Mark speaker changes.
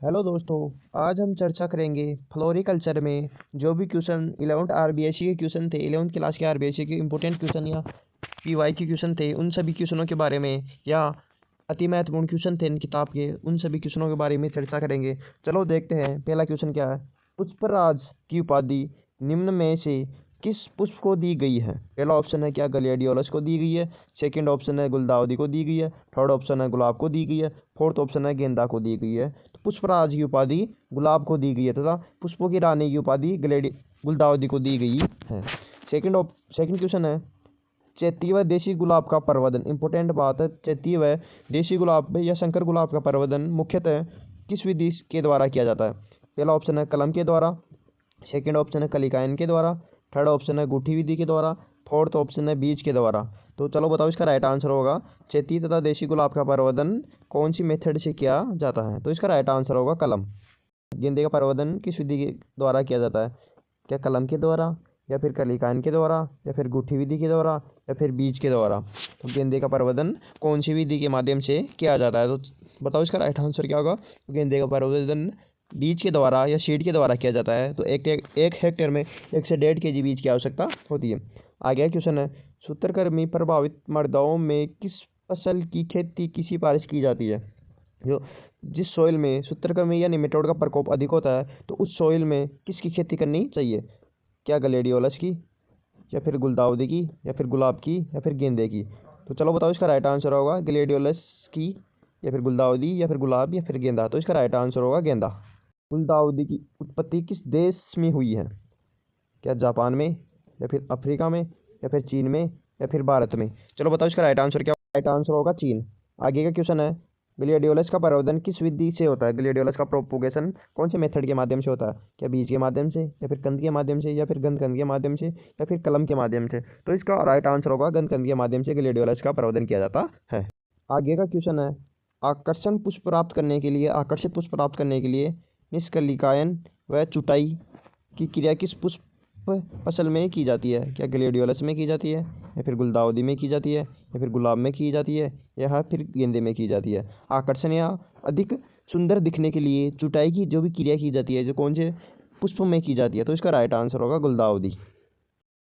Speaker 1: Hello दोस्तों। आज हम चर्चा करेंगे फ्लोरिकल्चर में जो भी क्वेश्चन 11th आरबीएससी के क्वेश्चन थे, 11th क्लास के आरबीएससी के इंपॉर्टेंट क्वेश्चन या पीवाई के क्वेश्चन थे, उन सभी क्वेश्चनों के बारे में या अति महत्वपूर्ण क्वेश्चन थे इन किताब के, उन सभी क्वेश्चनों के बारे में चर्चा करेंगे। चलो देखते हैं पहला क्वेश्चन क्या है। पुष्पराज की उपाधि निम्न में से किस पुष्प को दी गई है? पहला ऑप्शन है क्या ग्लेडियोलस को दी गई है, सेकंड ऑप्शन है गुलदाउदी को दी गई है, थर्ड ऑप्शन है गुलाब को दी गई है, फोर्थ ऑप्शन है गेंदा को दी गई है। तो पुष्पराज की उपाधि गुलाब को दी गई है तथा पुष्पों की रानी की उपाधि गुलदाउदी को दी गई है। सेकंड क्वेश्चन है चैती व देशी गुलाब का प्रवर्धन। इंपॉर्टेंट बात है, चैती व देशी गुलाब या शंकर गुलाब का प्रवर्धन मुख्यतः किस विधि के द्वारा किया जाता है? पहला ऑप्शन है कलम के द्वारा, सेकंड ऑप्शन है कलिकायन के द्वारा, थर्ड ऑप्शन है गुठी विधि के द्वारा, फोर्थ ऑप्शन है बीज के द्वारा। तो चलो बताओ इसका राइट आंसर होगा चैती तथा देशी गुलाब का प्रवर्धन कौन सी मेथड से किया जाता है? तो इसका राइट आंसर होगा कलम। गेंदे का प्रवर्धन किस विधि के द्वारा किया जाता है? क्या कलम के द्वारा, या फिर कलिकायन के द्वारा, या फिर गुठी विधि के द्वारा, या फिर बीज के द्वारा? तो गेंदे का प्रवर्धन कौन सी विधि के माध्यम से किया जाता है? तो बताओ इसका राइट आंसर क्या होगा। गेंदे का प्रवर्धन बीज के द्वारा या सीड के द्वारा किया जाता है। तो एक हेक्टेयर में 1 से 1.5 kg बीज की आवश्यकता होती है। आगे क्वेश्चन है सूत्रकृमि प्रभावित मृदाओं में किस फसल की खेती की सिफारिश की जाती है? जो जिस सॉइल में सूत्रकृमि या निमेटोड का प्रकोप अधिक होता है तो उस सॉइल में किसकी खेती करनी चाहिए? क्या ग्लेडियोलस की, या फिर गुलदाउदी की, या फिर गुलाब की, या फिर गेंदे की? तो चलो बताओ इसका राइट आंसर होगा ग्लेडियोलस की, या फिर गुलदाउदी, या फिर गुलाब, या फिर गेंदा। तो इसका राइट आंसर होगा गेंदा। गुलदाउदी की उत्पत्ति किस देश में हुई है? क्या जापान में, या फिर अफ्रीका में, या फिर चीन में, या फिर भारत में? चलो बताओ इसका राइट आंसर क्या? राइट आंसर होगा चीन। आगे का क्वेश्चन है ग्लेडियोलस का प्रवर्धन किस विधि से होता है? ग्लेडियोलस का प्रोपोगेशन कौन से मेथड के माध्यम से होता है? क्या बीज के माध्यम से, या फिर कंद के माध्यम से, या फिर गंध के माध्यम से, या फिर कलम के माध्यम से? तो इसका राइट आंसर होगा गंध के माध्यम से ग्लेडियोलस का प्रवर्धन किया जाता है। आगे का क्वेश्चन है आकर्षित पुष्प प्राप्त करने के लिए निष्कलिकायन व चुटाई की क्रिया किस पुष्प फसल में की जाती है? क्या ग्लेडियोलस में की जाती है, या फिर गुलदाउदी में की जाती है, या फिर गुलाब में की जाती है, या फिर गेंदे में की जाती है? आकर्षण या अधिक सुंदर दिखने के लिए चुटाई की जो भी क्रिया की जाती है जो कौन से पुष्प में की जाती है? तो इसका राइट आंसर होगा गुलदाउदी।